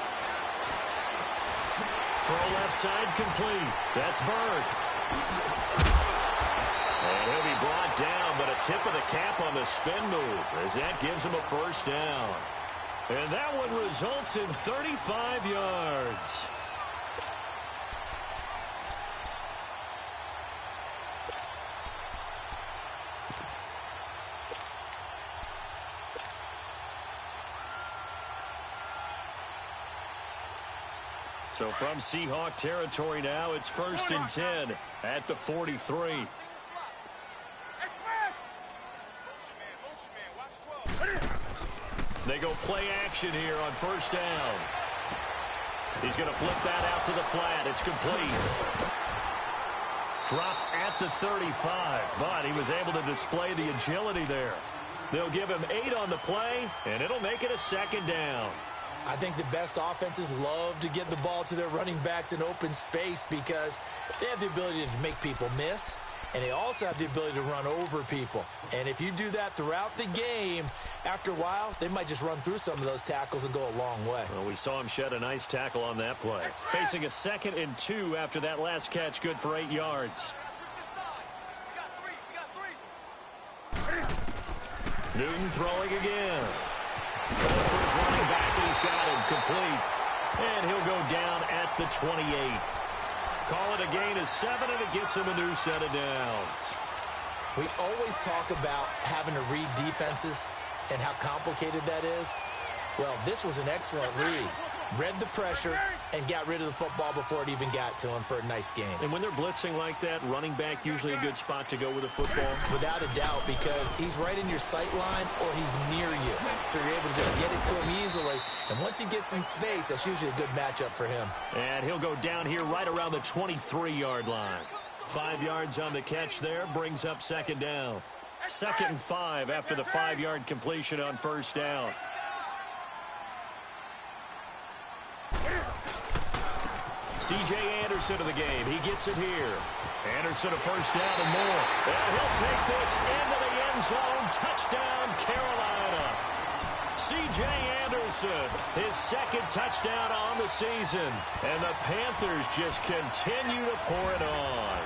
Throw left side complete. That's Bird. And he'll be brought down, but a tip of the cap on the spin move as that gives him a first down. And that one results in 35 yards. So from Seahawk territory now, it's 1st and 10 at the 43. They go play action here on first down. He's going to flip that out to the flat. It's complete. Dropped at the 35, but he was able to display the agility there. They'll give him 8 on the play, and it'll make it a 2nd down. I think the best offenses love to get the ball to their running backs in open space because they have the ability to make people miss, and they also have the ability to run over people. And if you do that throughout the game, after a while, they might just run through some of those tackles and go a long way. Well, we saw him shed a nice tackle on that play. Facing a 2nd and 2 after that last catch, good for 8 yards. Newton throwing again. Going for his running back, and he's got him complete. And he'll go down at the 28. Call it a gain of 7, and it gets him a new set of downs. We always talk about having to read defenses and how complicated that is. Well, this was an excellent read. Read the pressure and got rid of the football before it even got to him for a nice game. And when they're blitzing like that, running back usually a good spot to go with the football? Without a doubt, because he's right in your sight line or he's near you. So you're able to just get it to him easily. And once he gets in space, that's usually a good matchup for him. And he'll go down here right around the 23-yard line. 5 yards on the catch there, brings up second down. 2nd and 5 after the 5-yard completion on first down. C.J. Anderson of the game. He gets it here. Anderson a first down and more. And he'll take this into the end zone. Touchdown, Carolina. C.J. Anderson, his 2nd touchdown on the season. And the Panthers just continue to pour it on.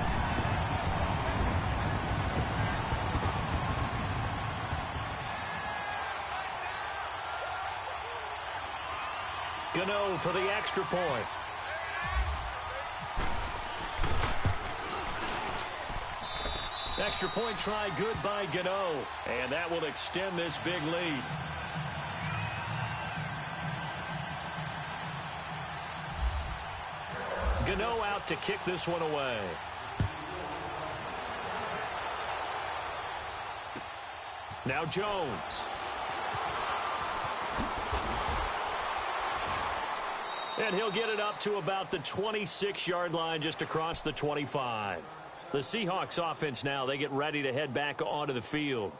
Gano for the extra point. Extra point try good by Gano. And that will extend this big lead. Gano out to kick this one away. Now Jones. And he'll get it up to about the 26-yard line just across the 25. The Seahawks offense now, they get ready to head back onto the field.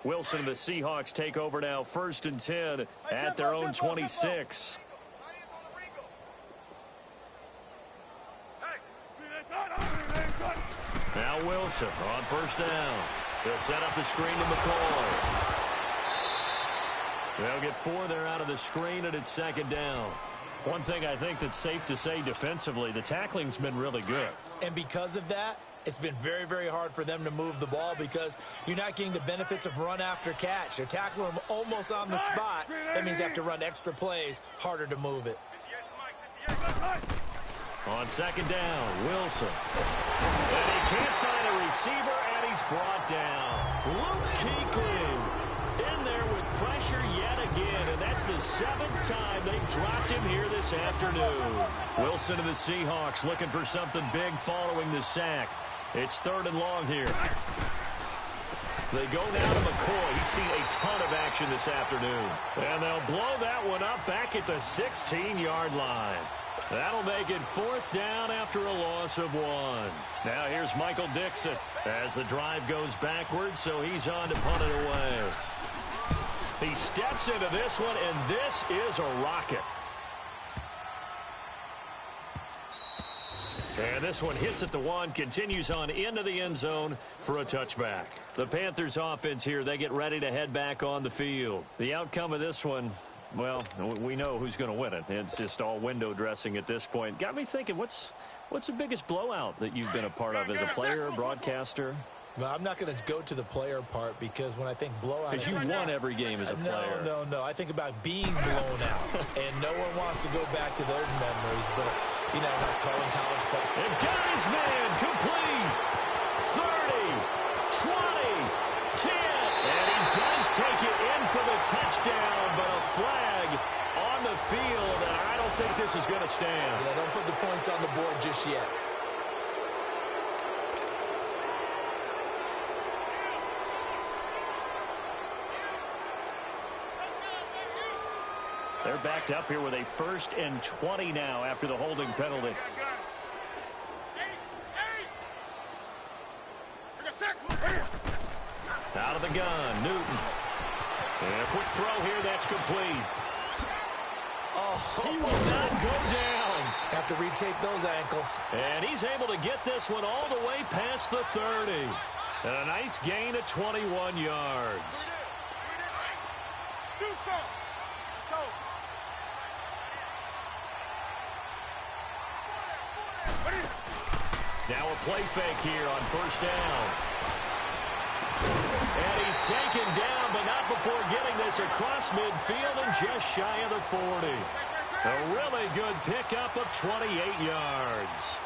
Wilson and the Seahawks take over now, 1st and 10 at their own 26. Now Wilson on first down. He'll set up the screen to McCoy. They'll get 4 there out of the screen, and it's 2nd down. One thing I think that's safe to say defensively, the tackling's been really good. And because of that, it's been very, very hard for them to move the ball because you're not getting the benefits of run after catch. They're tackling them almost on the spot. That means they have to run extra plays, harder to move it. On 2nd down, Wilson. And he can't find a receiver, and he's brought down. Luke Kuechly in there with pressure yet again, and that's the 7th time they've dropped him here this afternoon. Wilson and the Seahawks looking for something big following the sack. It's 3rd and long here. They go now to McCoy. He's seen a ton of action this afternoon. And they'll blow that one up back at the 16-yard line. That'll make it 4th down after a loss of 1. Now here's Michael Dixon as the drive goes backwards, so he's on to punt it away. He steps into this one, and this is a rocket. And this one hits at the 1, continues on into the end zone for a touchback. The Panthers offense here, they get ready to head back on the field. The outcome of this one, well, we know who's going to win it. It's just all window dressing at this point. Got me thinking, what's the biggest blowout that you've been a part of as a player, broadcaster? Well, I'm not going to go to the player part because when I think blowout... Because you won every game as a player. No. I think about being blown out. And no one wants to go back to those memories. But, you know, that's calling college football. And got his man complete. 30, 20, 10. And he does take it in for the touchdown. But a flag on the field. And I don't think this is going to stand. Yeah, don't put the points on the board just yet. They're backed up here with a 1st and 20 now after the holding penalty. Out of the gun, Newton. And a quick throw here, that's complete. Oh, he will not go down. Have to retake those ankles. And he's able to get this one all the way past the 30. And a nice gain of 21 yards. Now a play fake here on first down. And he's taken down, but not before getting this across midfield and just shy of the 40. A really good pickup of 28 yards.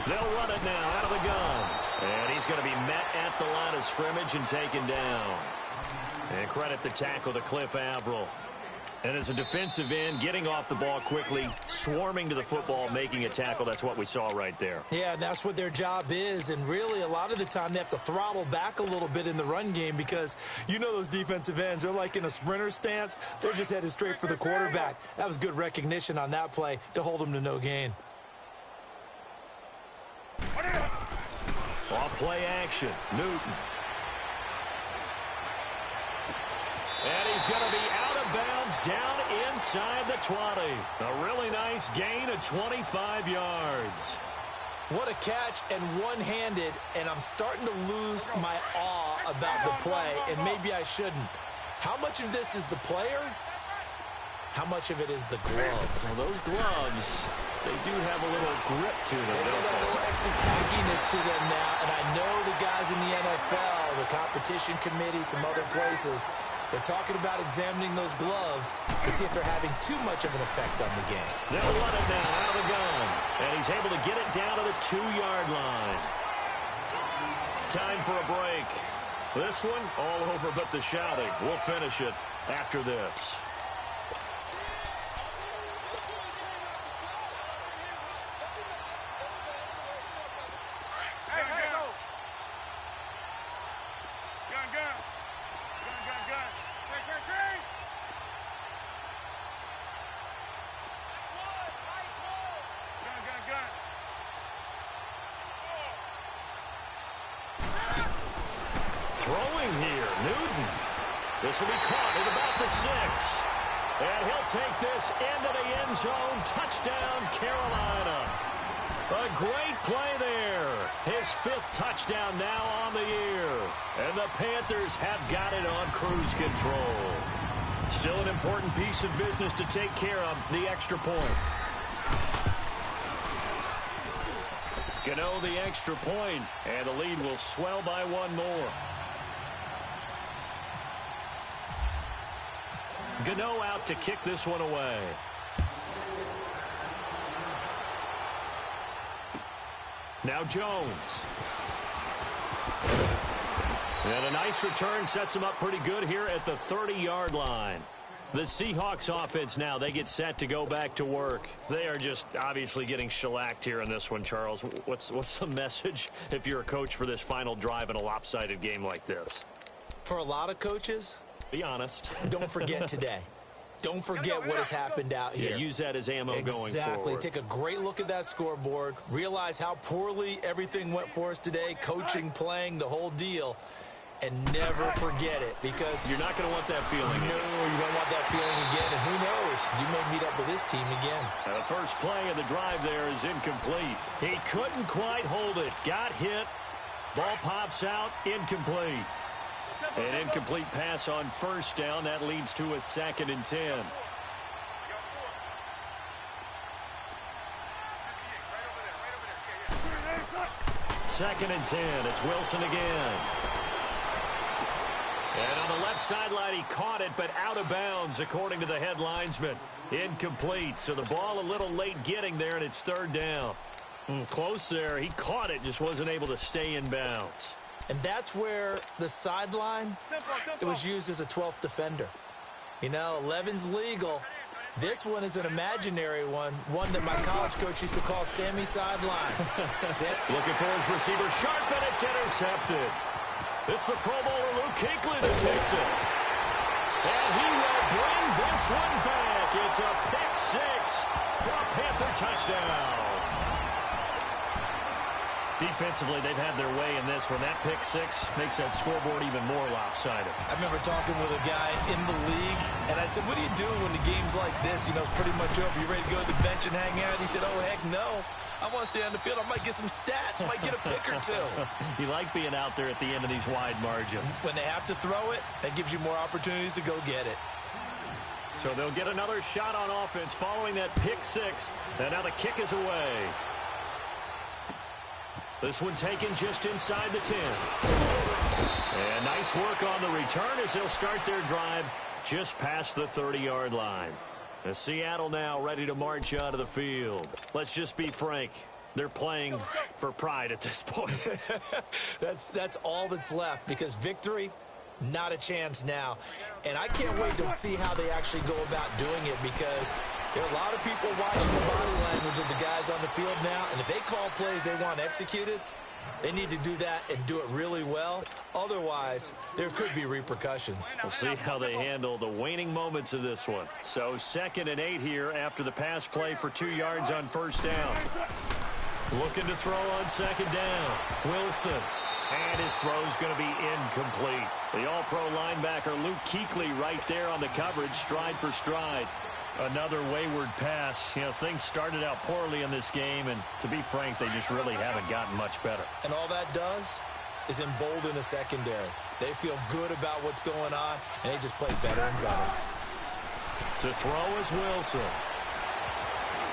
They'll run it now out of the gun. And he's going to be met at the line of scrimmage and taken down. And credit the tackle to Cliff Averill. And as a defensive end, getting off the ball quickly, swarming to the football, making a tackle, that's what we saw right there. Yeah, that's what their job is. And really, a lot of the time, they have to throttle back a little bit in the run game because you know those defensive ends, they're like in a sprinter stance. They're just headed straight for the quarterback. That was good recognition on that play to hold them to no gain. Off play action, Newton. And he's going to be out of bounds down inside the 20. A really nice gain of 25 yards. What a catch, and one-handed, and I'm starting to lose my awe about the play, and maybe I shouldn't. How much of this is the player? How much of it is the glove? Well, those gloves, they do have a little grip to them, They don't got a they? little extra tackiness to them now, and I know the guys in the NFL, the competition committee, some other places, they're talking about examining those gloves to see if they're having too much of an effect on the game. They'll run it now out of the gun. And he's able to get it down to the 2-yard line. Time for a break. This one, all over but the shouting. We'll finish it after this. Throwing here, Newton. This will be caught at about the 6. And he'll take this into the end zone. Touchdown, Carolina. A great play there. His 5th touchdown now on the year. And the Panthers have got it on cruise control. Still an important piece of business to take care of, the extra point. Gano the extra point, and the lead will swell by 1 more. Gano out to kick this one away. Now Jones. And a nice return sets him up pretty good here at the 30-yard line. The Seahawks offense now, they get set to go back to work. They are just obviously getting shellacked here in this one, Charles. What's the message if you're a coach for this final drive in a lopsided game like this? For a lot of coaches, be honest. don't forget today. Don't forget what has happened out here. Yeah, use that as ammo going forward. Exactly. Take a great look at that scoreboard. Realize how poorly everything went for us today. Coaching, playing, the whole deal. And never forget it, because you're not going to want that feeling. No, you don't want that feeling again. And who knows? You may meet up with this team again. The first play of the drive there is incomplete. He couldn't quite hold it. Got hit. Ball pops out. Incomplete. An incomplete pass on first down. That leads to a 2nd and 10. 2nd and 10. It's Wilson again. And on the left sideline, he caught it, but out of bounds, according to the head linesman. Incomplete. So the ball a little late getting there, and it's 3rd down. Close there. He caught it, just wasn't able to stay in bounds. And that's where the sideline, it was used as a 12th defender. You know, 11's legal. This one is an imaginary one that my college coach used to call Sammy Sideline. Looking for his receiver, sharp, and it's intercepted. It's the Pro Bowler Luke Kuechly that picks it. And he will bring this one back. It's a pick 6 for a Panther touchdown. Defensively, they've had their way in this one. That pick 6 makes that scoreboard even more lopsided. I remember talking with a guy in the league, and I said, what do you do when the game's like this? You know, it's pretty much over. You ready to go to the bench and hang out? He said, oh, heck no. I want to stay on the field. I might get some stats. Might get a pick or 2. You like being out there at the end of these wide margins. When they have to throw it, that gives you more opportunities to go get it. So they'll get another shot on offense following that pick 6. And now the kick is away. This one taken just inside the 10. And nice work on the return as they'll start their drive just past the 30-yard line. As Seattle now ready to march out of the field. Let's just be frank. They're playing for pride at this point. That's all that's left, because victory, not a chance now. And I can't wait to see how they actually go about doing it, because there are a lot of people watching the body language of the guys on the field now, and if they call plays they want executed, they need to do that and do it really well. Otherwise, there could be repercussions. We'll see how they handle the waning moments of this one. So 2nd and 8 here after the pass play for 2 yards on first down. Looking to throw on 2nd down. Wilson. And his throw's going to be incomplete. The all-pro linebacker Luke Kuechly right there on the coverage, stride for stride. Another wayward pass. You know, things started out poorly in this game, and to be frank, they just really haven't gotten much better. And all that does is embolden a secondary. They feel good about what's going on, and they just play better and better. To throw is Wilson.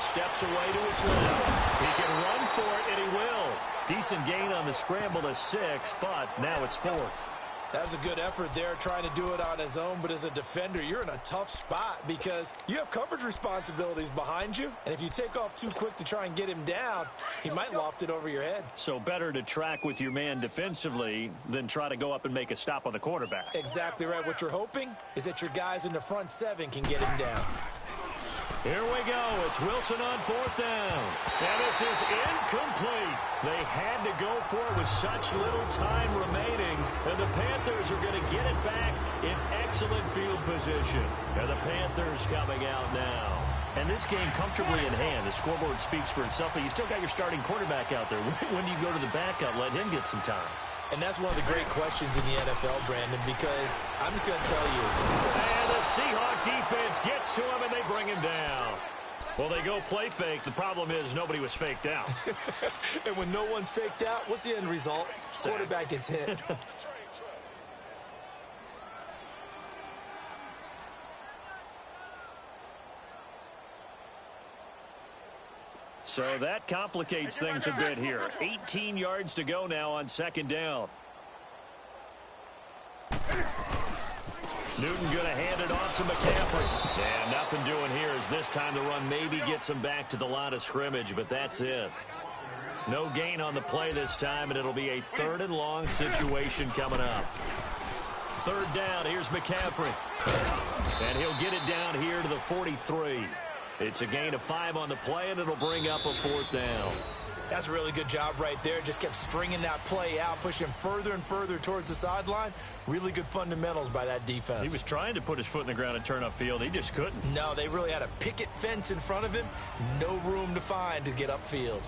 Steps away to his left. He can run for it, and he will. Decent gain on the scramble to 6, but now it's 4th. That was a good effort there, trying to do it on his own, but as a defender, you're in a tough spot because you have coverage responsibilities behind you, and if you take off too quick to try and get him down, he might loft it over your head. So better to track with your man defensively than try to go up and make a stop on the quarterback. Exactly right. What you're hoping is that your guys in the front 7 can get him down. Here we go. It's Wilson on 4th down. And this is incomplete. They had to go for it with such little time remaining. And the Panthers are going to get it back in excellent field position. And the Panthers coming out now. And this game comfortably in hand. The scoreboard speaks for itself, but you still got your starting quarterback out there. When do you go to the backup, let him get some time? And that's one of the great questions in the NFL, Brandon, because I'm just going to tell you. And the Seahawk defense gets to him, and they bring him down. Well, they go play fake. The problem is nobody was faked out. And when no one's faked out, what's the end result? Quarterback gets hit. So that complicates things a bit here. 18 yards to go now on 2nd down. Newton going to hand it off to McCaffrey. And nothing doing here as this time the run maybe gets him back to the line of scrimmage, but that's it. No gain on the play this time, and it'll be a 3rd and long situation coming up. 3rd down, here's McCaffrey. And he'll get it down here to the 43. It's a gain of 5 on the play, and it'll bring up a 4th down. That's a really good job right there. Just kept stringing that play out, pushing further and further towards the sideline. Really good fundamentals by that defense. He was trying to put his foot in the ground and turn upfield. He just couldn't. No, they really had a picket fence in front of him. No room to find to get upfield.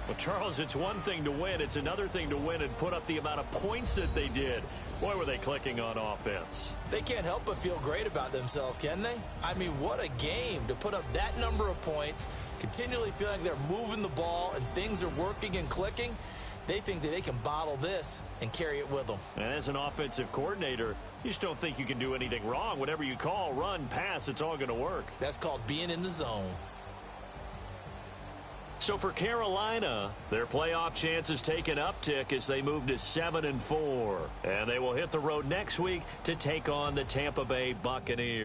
Well, Charles, it's one thing to win. It's another thing to win and put up the amount of points that they did. Boy, were they clicking on offense. They can't help but feel great about themselves, can they? I mean, what a game to put up that number of points, continually feeling like they're moving the ball and things are working and clicking. They think that they can bottle this and carry it with them. And as an offensive coordinator, you just don't think you can do anything wrong. Whatever you call, run, pass, it's all going to work. That's called being in the zone. So for Carolina, their playoff chances take an uptick as they move to 7-4. And they will hit the road next week to take on the Tampa Bay Buccaneers.